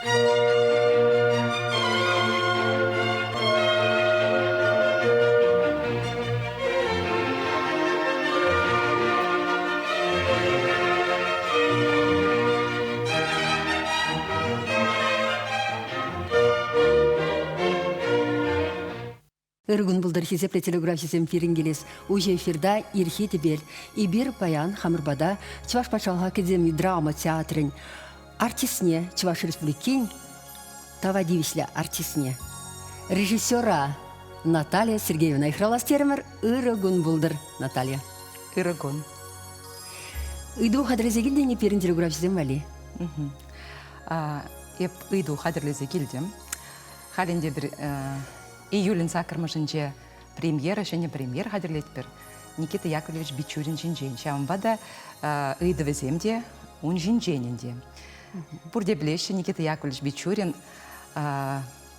Иргун булдыр хизепле телеграфисем фирингелес. Уже эфирда ирхи тебел. И бир баян хамырбада Чуваш пачалга академии драма театрын артисне Чуваш республикин тавадивишле артисне. Режиссера Наталья Сергеевна Ихраластермер Иргун булдыр Наталья. Иргун. Иду хадрезегилдене перин телеграфисем вали. Еп иду хадрезегилдем. Халинде bir июлін сакырмышынче премьера, және премьер хадерлетпір. Никита Яковлевич Бичурин жинжен. Шамбада ыйды веземде, он жинженінде. Бұрде білеші Никита Яковлевич Бичурин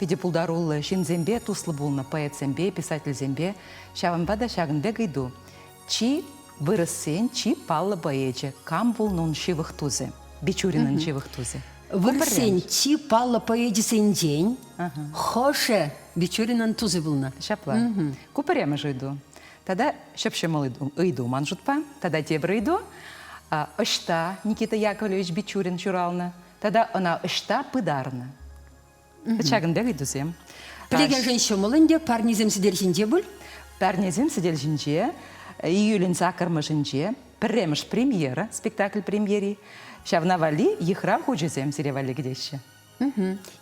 педипулдарулы шинзембе, туслы булны поэт-зембе, писатель-зембе. Шамбада шагынбе гайду. Чи вырыссен, чи паллы поэче. Кам бұл нун шивых тузе. Бичуринын шивых тузе. Вырыссен, чи паллы поэдисен день. Хоше Бичуринан тузе булна. Шапла. Купарема же иду. Тогда шепшемал иду манжутпа, тогда тебры иду. Ошта Никита Яковлевич Бичурин чурална. Тогда она ошта пыдарна. Чагын бег иду зем. Плеген женщомалынде парнизем сидельжинде был? Парнизем сидельжинде, июлин закармажинде, премеш премьера, спектакль премьери. Шавнавали, ехрам худжизем сиревали гдеще.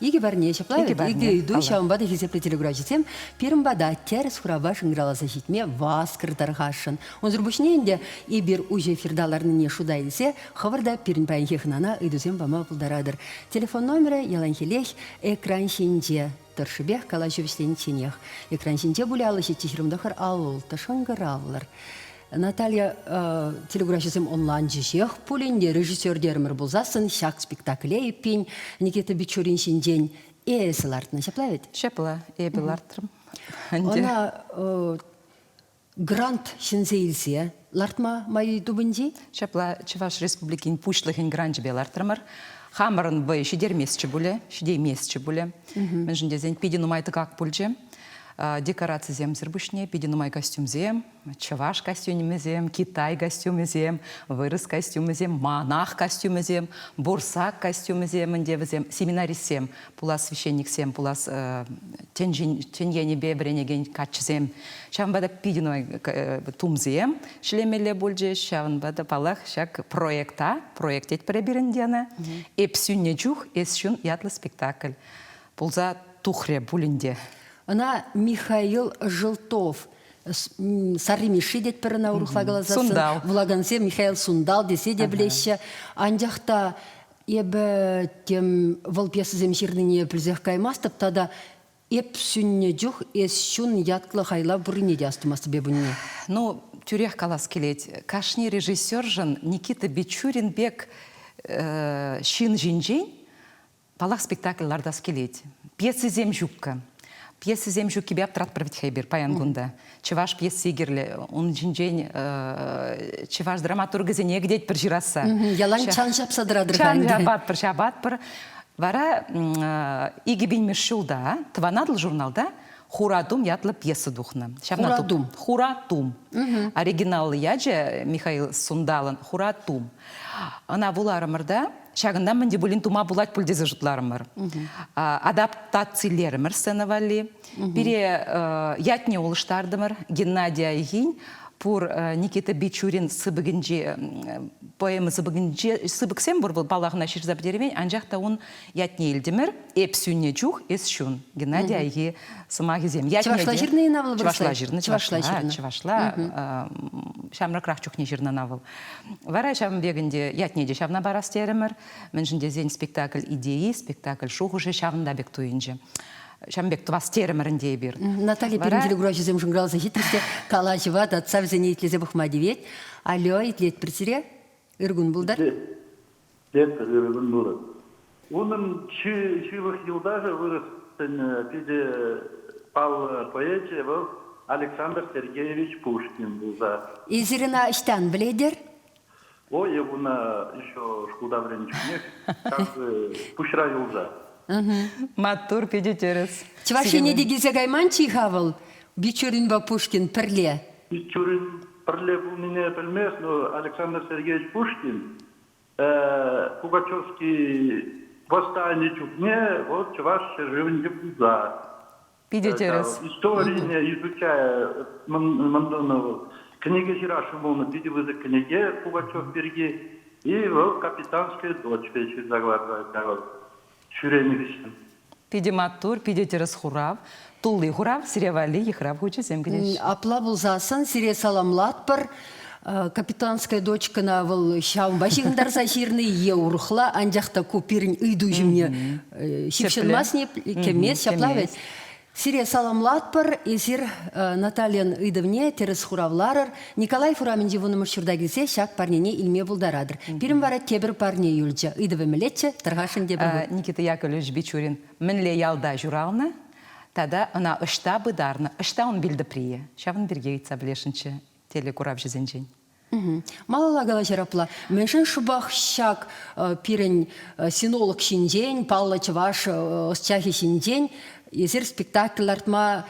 Иги барне шаплай, иги иду, шамбада хизепле телеграфисем, первым бада терс хурава шынграла защитме васкыр тархашын. Он зрубушненде и бир уже эфирдаларны не шудайлсе, хаварда пирин пайн хехнана идузем бама пулдарадыр. Телефон номера яланхелех экран шинже. Торшыбех калачевчлен ченех. Экран шинже булялы шетчихрымдахар алул, ташангыравлар. Наталья телеграфисем онлайн жешех пулинде режиссердермер булзасын шак спектакле пень Никита Бичурин шиндень эсылартны шаплавит? Шапла, эбилартрым. Она грант шинзейлсе лартма май дубынди? Шапла Чуваш республикин пушлыхин гранжы белартрымыр. Хамарын бай шидер месяче буле, шидей месяче буле. Мен жинде зен пидину майты как пульже. Декорация зем зербушне, пидинумай костюм зем, чаваш костюм зем, Китай костюм зем, вырыс костюм зем, монах костюм зем, бурсак костюм зем, семинарист зем, пулас священник зем, пулас теньени бебренеген кач зем. Шавнбада пидинумай тум зем, шлемеле бульже, шавнбада палах шак проектет преберендена, эпсюнне жух, эсшун ятлы спектакль. Пулза тухре булинде. Она Михаил Желтов. Сарими шидет перна урухлагала Сундал. Влагансе Михаил Сундал десе де блеще. Анжахта ебе тем волпьесы земширныне призех каймастып, тада еп сүнне жух эс шун ятлы хайла бурыне дястымасты бебуне. Ну, тюрех калас келет. Кашни режиссер жын Никита Бичурин бек шин жинжен палах спектакльлардас келет. Пьесы зем жукка. Пьесы земжу кибе аптрат править хайбер паянгунда. Чеваш пьесы игерле, он жинжень, чеваш драматурга зене гдеть пржираса. Ялан чан шапса драдыр хайнды. Чан жабат пр, шабат пр. Вара иги бин шулда, тванадл журналда, Хурадум ятлы пьеса духна. Хурадум. Хурадум. Оригинал яджа Михаил Сундалын Хурадум. Она буларымырда, шагында менде булин тума булать пульдезе жутларымыр. Адаптациялерымыр сценавали. Бире ятне улыштардымыр Геннадий Айгин, пур Никита Бичурин сыбыгынже, поэма сыбыгынже, сыбыксем бур был балағына ширзап деревень, анжақта он ятне елдімір, эпсюнне чух, эсшун. Геннадий Айги сымағы зем. Чывашла жирный навыл Чывашла жирный. Чывашла. Шамрак рахчух не жирный навыл. Вара шам бегінде ятнеде шавна барас терімір. Мен жінде зен спектакль идеи, спектакль шух уже шавында бек туйынже. Шамбек твас терімірінде бір. Наталья перенделі күраші зем жыңғырал захитрісте калачыва татсав зене итлезе бұхмадевет. Алло, итлет бірсіре? Иргун бұлдар? Лет Иргун бұлдар. Оның чывых елдажы вырыстын пиде пал поэте был Александр Сергеевич Пушкин бұлда. Изирина іштан біледер? Ой, я бұна еще шкуда времени как бы пушра елда. Маттур педитерес. Чувашине дегизе гайман чихавыл, Бичурин ба Пушкин перле. Бичурин перле был меня пельмес, но Александр Сергеевич Пушкин, Пугачевский восстание чукне, вот чуваш живен за. Педитерес. Историю изучая Мандонову, книга Хирашимовна, пидивызы книге Пугачев берги, и вот капитанская дочь вечер заглавляет, Шюреневичем. Пиди Маттур, педитерес хурав, тулы хурав, сиревали ехрав хучи земгнеш. Апла булзасын, сире саламлатпыр, капитанская дочка на выл шаумбашиндар сахирный еурхла, анжақта купирин ыйду жемне шипшенмасне кемес шаплавет. Сире саламлатпыр, эсир Натальян ыйдывне терес хуравларыр, Николай Фурамин живуны мұршырда шак парнене илме булдарадыр. Пирім бара тебір парне юльча, ыйдывы мілетче, тұрғашын дебір. Никита Яковлевич Бичурин, мінле ялда журалны, тада она ышта быдарны, ышта он билді прие. Шавын бірге етса білешінші телекурав жезенжен. Малала гала жарапла. Меншін шубах шак пирен синолог шинжен, палла чываш осчахи шинжен, езер спектакль артма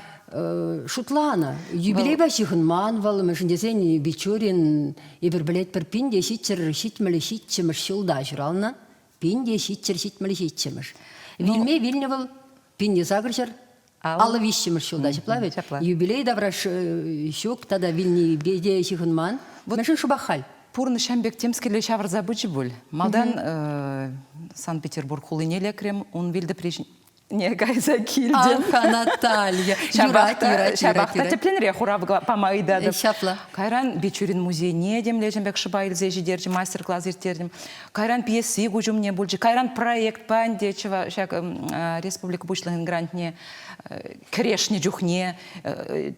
шутлана. Юбилей башихын манвал, меншін дезен Бичурин ебір білет бір пинде шитчер шитмілі шитчемір шылда журална. Пинде шитчер шитмілі шитчемір. Вильме вильневал пинде загыржар. Алы вищемір шылда жаплавет. Юбилей давраш шук, тада вильни беде шихын ман. Меншін шубахаль. Пурны Шамбек темскеле шавр забычы бұл. Малдан Санкт-Петербург хулынеле крем, он вилді прежін. Не гайза килден. Аха, Наталья. Шабақта тепленре хурав памайдады. Шапла. Кайран Бичурин музейне демле Жамбек Шыбайлзе жидерджи, мастер-класс ертердім. Кайран пьесы гужумне бульджи. Кайран проект панде, шак Республика Бушлығын грантне крешне жухне,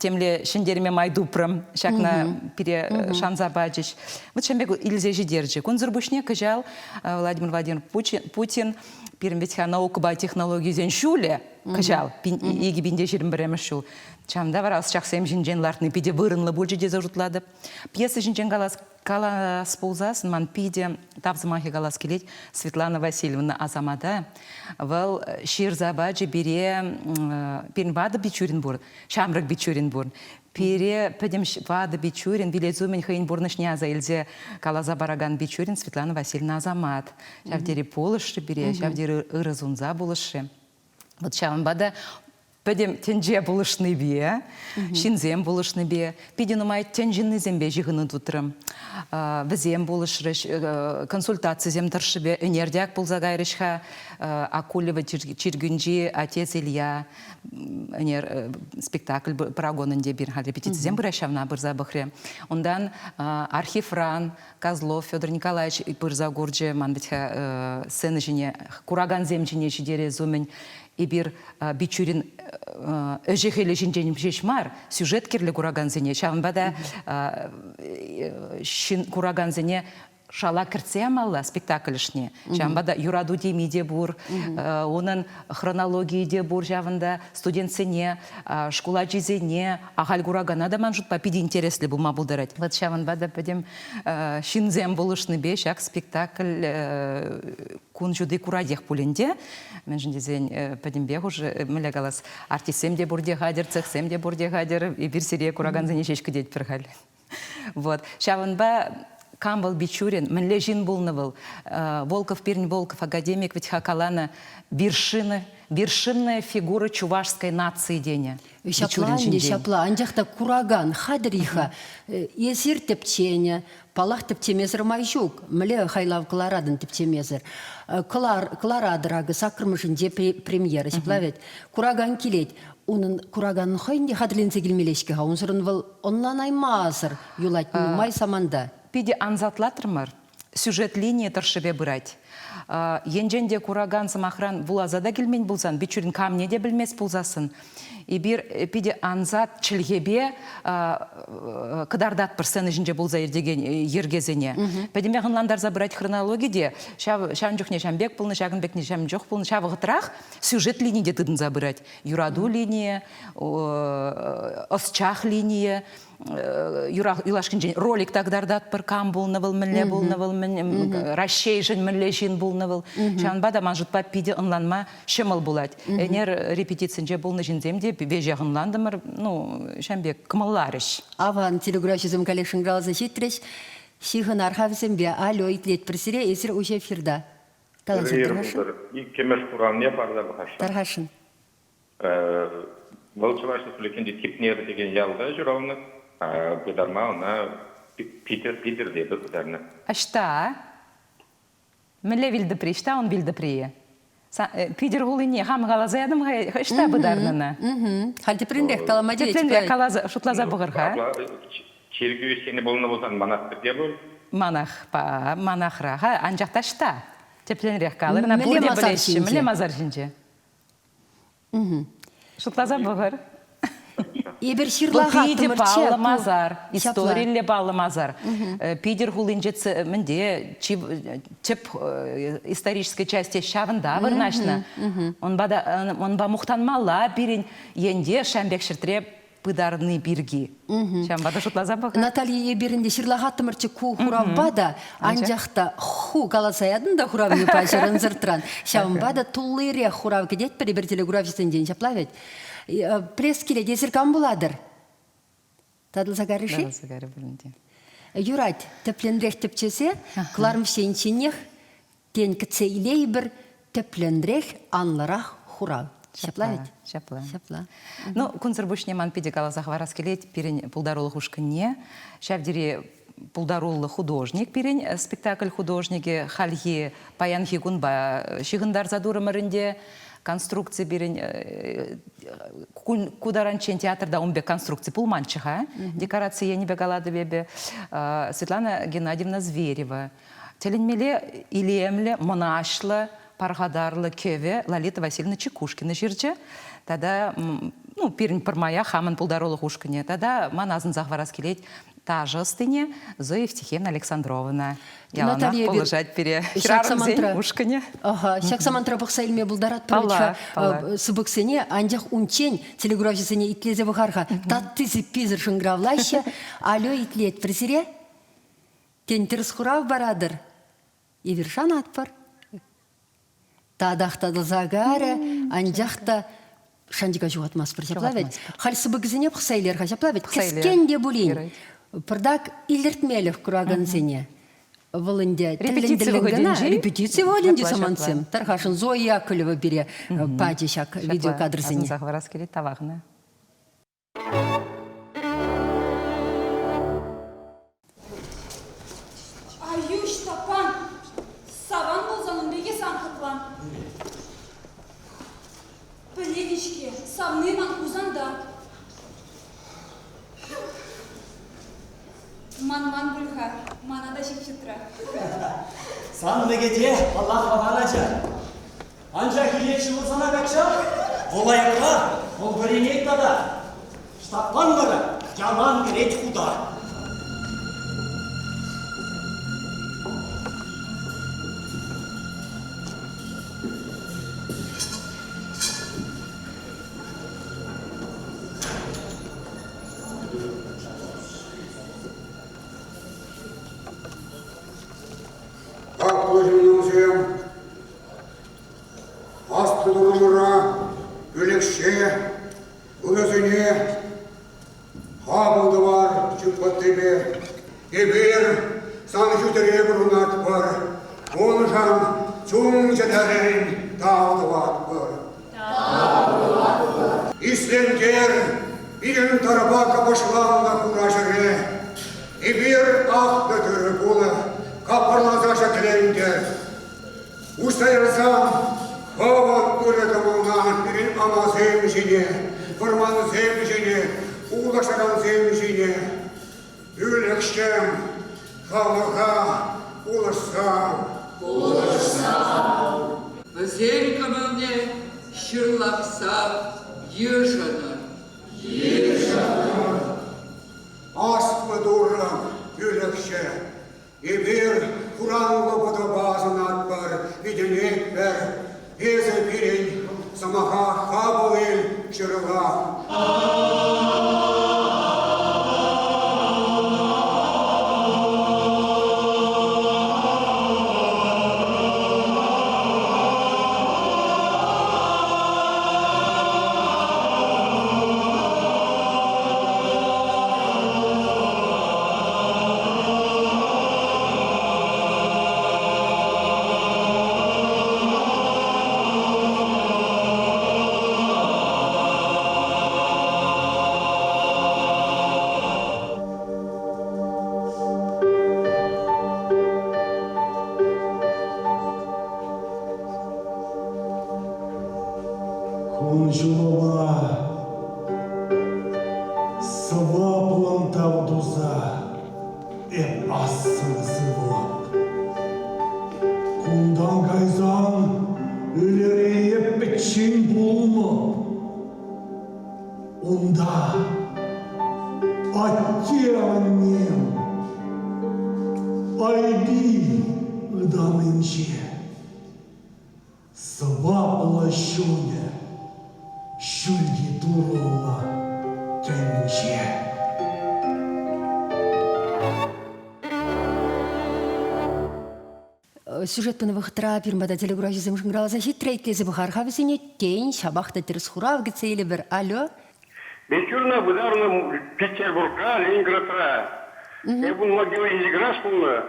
темле шендерме майдупрым, шакна пире шанза баджич. Вот Шамбек илзе жидерджи. Конзурбушне кажал Владимир Владимирович Путин, Пирмбетха наука ба технологии зен шуле, кажал, иги бинде жирим біремі шул. Чамда var az çaksem jinjenlartны pide vırınlı bolca de zarutladı. Piyasa jinjen kalas ползасын, man pide tapzımahı galas kelet Svetlana Vasilyevna Azamada. Vel şiir zabacı bire pirin vada Бичурин bur, şamrık Бичурин bur. Pire pedim vada Бичурин, bilezumen hayın burnışnya zailze kalaza baragan Бичурин Svetlana Vasilyevna Azamat. Şavderi polışrı bire, şavderi ırızunza bulışrı. Вот şavın bada Пәдем тенже болышны бе, шинзем болышны бе, педен умай тенжинны зембе жиғыны тұтырым. Візем болышырыш, консультациязем тұршы бе, өнердяк болза ғайрышға, Акулева чиргүнжи, отец Илья, спектакль парагонынде бір репетицизем бұрашавна бұрза бұқре. Ондан архив Ран, Козлов, Федор Николаевич бұрза ғорджи, мандытха сцены жіне, Кураган зем жіне жидере зумен, и бир Бичурин öjehele jinjenim şeşmar süjet kirli kuraganzene şambada şin kuraganzene шала кіртсем алла спектакльшне. Жамбада юраду демиде бур, оның хронологии де бур жавында студентсене, школа жизене, ағал курагана да манжут папиде интереслі бұлма бұлдарад. Вот жавында пәдем шинзем болышны бе, шак спектакль күн жүді курадех пулінде. Мен жіндезен пәдем бе ғұж мүлі қалас артисем де бұрде ғадыр, цехсем де бұрде ғадыр, и бір серия кураганзене шешкі дед бір ғал. Вот. Жавында Камбал Бичурин, мен лежин булнывал, Волков, Пирни Волков, академик, ведь Хакалана, вершинная фигура чувашской нации деня. Шапла, анжақта кураган, хадриха, есир тепчене, палах тепчемезір майжук, мле хайлав кларадын тепчемезір. Кларадырағы сакырмышынде премьера, шаплавет, кураган келет. Onun kuraganın hayndi hadlinse gelmeleşki ha. Onsurun val ondan aymazır yulatın may samanda. Пиде анзатлатырмар, сюжет линии таршыбе бұрать. Енженде кураган самахран булазада келмен булсан, Бичурин камне де білмес булзасын. И бір пиде анзат чілгебе кыдардат бір сцены жінже булза ердеген ергезене. Пәдеме ғынландарза бұрать хронологиде, шағын жүхне шамбек бұлны, шағын бекне шам жоқ бұлны, шағы ғытырақ сюжет линии де тыдынза бұрать. Юраду линия, осчах линия, ролик тагдардат бір кам болнывыл, мінле болнывыл, расшейжін мінле чин булны был. Шанба да манжутпа пиде ынланма шымыл булать. Энер репетициянже булны жинземде беже ынландымыр, ну, шамбе кымылларыш. Аван телеграфизм коллекшн гралза хитреш. Шихын архависембе алё итлет пресере эсер уже эфирда. Кемеш Кур'an yaparlar bu haşa. Тархашын. Волчевашты сөлекенде типнер деген ялда жүрауны, бұдарма она Питер дейді бұдарны. Ашта? Міле вилді при, шта он вилді при? Питер ғулыне, хам ғалаза ядым, шта бұдарнына? Халти принрек калама дейт. Тепленрек қалаза, шутлаза бұғырға? Чергі сені болына болсан манақтыр де бұл? Манахра, анжақта шта? Тепленрек калыр, на бурде білеші, міле мазар жінже. Шутлаза бұғыр? Ебір шырлаға Пиде балы мазар, историялі балы мазар. Пидер хулинжеці мінде чіп исторической части шавында вырнашна. Он ба мұқтанмала бірін енде шамбек шыртре пыдарны бирги. Шамбада шутлаза бұғыр? Наталья ебірінде шырлаға тымырчы ку хураббада, анжақта ху каласаядын да хуравны пачырын зыртран. Шамбада туллыре хурав кедет бір телеграфистен ден шаплавет. Пресс келе десір кам буладыр? Тадылса гарыши? Тадылса гары білінде. Юрать, тепленрек тепчесе, кларым шенченех, тен кітсе илей бір тепленрек анларақ хурав. Шапла ведь? Шапла. Ну, концербушне ман педикала захварас келет, перень пулдарулы хушканне, шавдери пулдарулы художник, перень спектакль художники, хальхи паянхи гунба, шигындар задуры мөрінде, конструкция берін кударанчен театрда он бе конструкция пулманчыға, декорация не бегалады бебе Светлана Геннадьевна Зверева. Теленмеле илемле, монашлы, парғадарлы кеве Лолита Васильевна Чекушкина жерже. Тада, ну, перін пырмая хамын пулдаролы хушкіне. Тада маназын захварас келет тажы стыне Зоя Евтихевна Александровна. Ялана положать пере хирарымзен ушкіне. Шак самантра бұқса илме бұлдарат пырыча сыбықсыне, андях унчен телеграфисыне итлезе бұқарға. Таттызы пизір шыңгравлайшы, алё итлет пресере, тентіріс хурав барадыр. Ивершан атпар. Тадақтады загары, анжақта шандика жуатмас бір жаплавет. Хал сыбықсыне бұқса илерға жаплавет. Кіскен де бұлейн. Пырдак илертмелев кураган зене. Волынде репетиция водинде саманцем. Тархашын Зоя Яковлева бере падешак видеокадр зене. Захварас келет тавағына. Аюш тапан, саван болзанын беге саңқытлан. Білевичке, савныман кузанда. Ман бүлға, манада шекшітра. Сан мегеде, Аллах бағанача. Анжа келетші болсана бәкші, қолайыққа, ол біренек дада. Штапқан бары, жаман керет құда. Aslı durumura, güleşçe, özüne, habıldı var, çıkpat tebe, ebir, sanjüteriye burunat var, onuşan, çunçederin, dağıldı var. İslemker, birin tarafa kapışılanla kuraşırı, ebir ah götürü bulu, kapırlaza şekilinde, ustayırsam, havat üretimından birin ama sevmişini, fırmanı sevmişini, ulaşaran sevmişini, ülekşem, halka ulaşsam. Зеркамне шырлақса ешанар. Aslı durram, ülekşe, bir Kur'an'la bada bazınat var, videnek ver, eze birin, samaha kabulil şırıla. Кунжулова, сваплан тавдуза, ассыны сывап. Кундан кайзан, үлерейіп бітшін болмы. Онда, атте аннем, айби ыдамынче, свапла шуне, шульги дурула тенче. Сюжет паны вахтра пирмада телеграфия замшынграла защит трейкezi бухар хависине тень шабахта терсхурав гцейле бер алло. Вечерно выдарно Петербурга, Ленинградра. Я был могила Играспуна.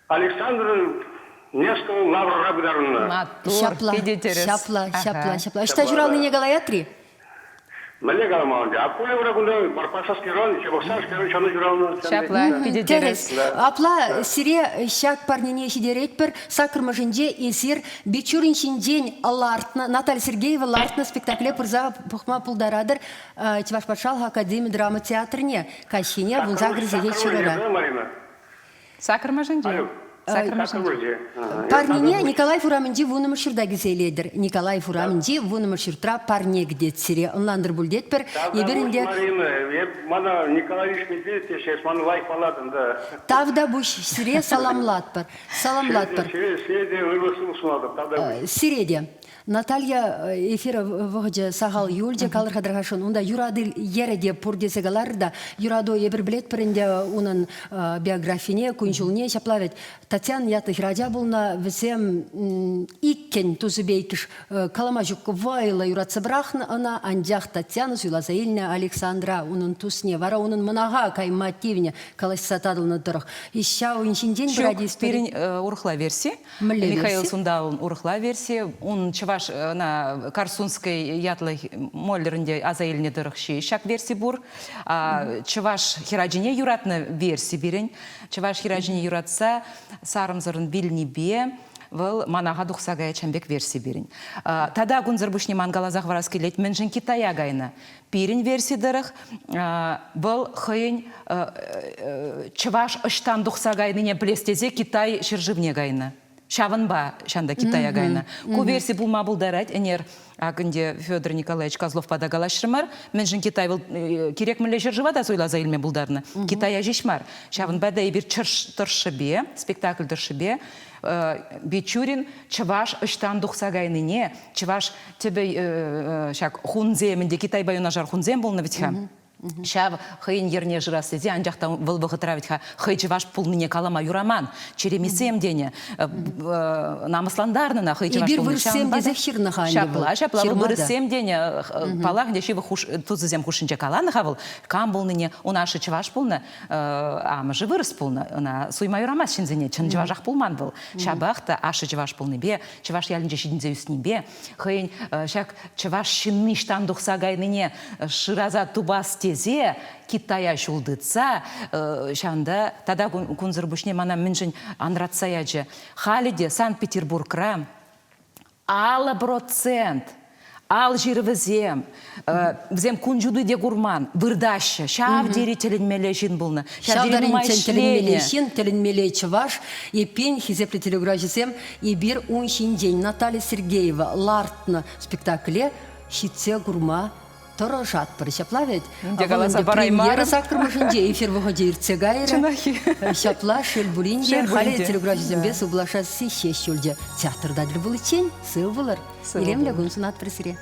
Александр Невского Лавра выдарно. Шапла, шапла. Что журал ныне галаятри? Мале галамалди. А поле врагунда Барпасовский район, Чебоксарский район, чаны журалны. Шапла, пидетерес. Апла сире щак парнине сидерет пер сакр мажинде эсир бичурин шиндень Лартна Наталья Сергеева Лартна спектакле пырза пухма пулдарадыр Чеваш Патшал Академия драма театрне кащине вун загрызе вечерора. Сакр мажинде. Парнине Николай Фураминди вунымыр шурда гизейледер. Николай Фураминди вунымыр шуртра парне гдет сире. Онландыр булдет пер. Еберинде... Мана Николаевич Медведев, сейчас мана лайк паладын, да. Тавда буш сире саламлат пер. Саламлат пер. Сиреде. Наталья эфира вғыджы сағал юлде қалыр қадырғашын. Онда юрадыл ереде пұрдесі қаларда. Юрадо ебір білет бірінде оның биографине, күншіліне шаплавет. Татьяна ятых радя болна візем иккен тузы бейкіш калама жүк вайла юратсы бірақны ана андяқ Татьяна суйласа еліне Александра оның тусне вара оның мұнаға каймативне калаш сатадылны тұрық. Ища ойыншінден бір әді история. Урхла версия. Михаил Сундалын урхла версия. Он чеваш на Карсунской ятлы моллерінде аза еліне тұрықши шак версия бұр. Чеваш хираджине юратны версия берін. Чеваш хираджине юратса сарымзырын билнебе, выл манаға дұқсағая чәмбек версия берін. Тада күнзір бүшне мангалазақ варас келет, менжін Китая гайны. Пирин версия дырық, бұл қойын чеваш ұштан дұқсағайныне білестезе Китай шыржывне гайны. Шаванба шанда Китая гайна. Ку версия булма булдарать, энер агынде Федор Николаевич Козлов падагалашрымар, менжин Китай был керек міле жыржыва да зойлаза илме булдарны. Китая жешмар. Шаванба да ебір тұршыбе, спектакль тұршыбе, Бичурин чаваш ыштан дұқса гайныне, чаваш тебе хунземінде, Китай байына жар хунзем болны бітхам. Шав хыйын ерне жырасы-зе, анжақта вылбығы травитха, хый жываш пулныне калама юраман, черемесем дене, намысландарнына хый жываш пулны шаван бады. Шапла, вырысем дене, палақ дешеві тузызем хушынче каланы хавыл, кам болныне, унашы жываш пулны, амыжы вырыс пулны, суйма юрамас шинзене, чын жыважақ пулман был. Шабақта ашы жываш пулны бе, жываш ялінже шидінзе үсіне бе, хыйын шак жываш шинны штан дұқса гайныне шыраза тубас тезе Китая шулдыца, шанда тада күнзір бүшне мана мінжін анратсаяджы. Халиде Санкт-Петербургра алы процент, ал жирвізем, взем күнжуды де гурман, вырдашы, шав дері тілінмелі жин бұлны. Шавдарын тілінмелі жин, тілінмелі чываш, епен хизеплі телеграфисем, и бір уншин день Наталья Сергеева Лартна спектакле «Щитце гурма» Торожат прищаплавить. Премьера сакрмашинде эфир выходит цегайра. Шапла шельбулинде. Хали телеграфизм без углаша си щещульде. Театр дадли был тень, сывылар. Илем лягун сунат пресере.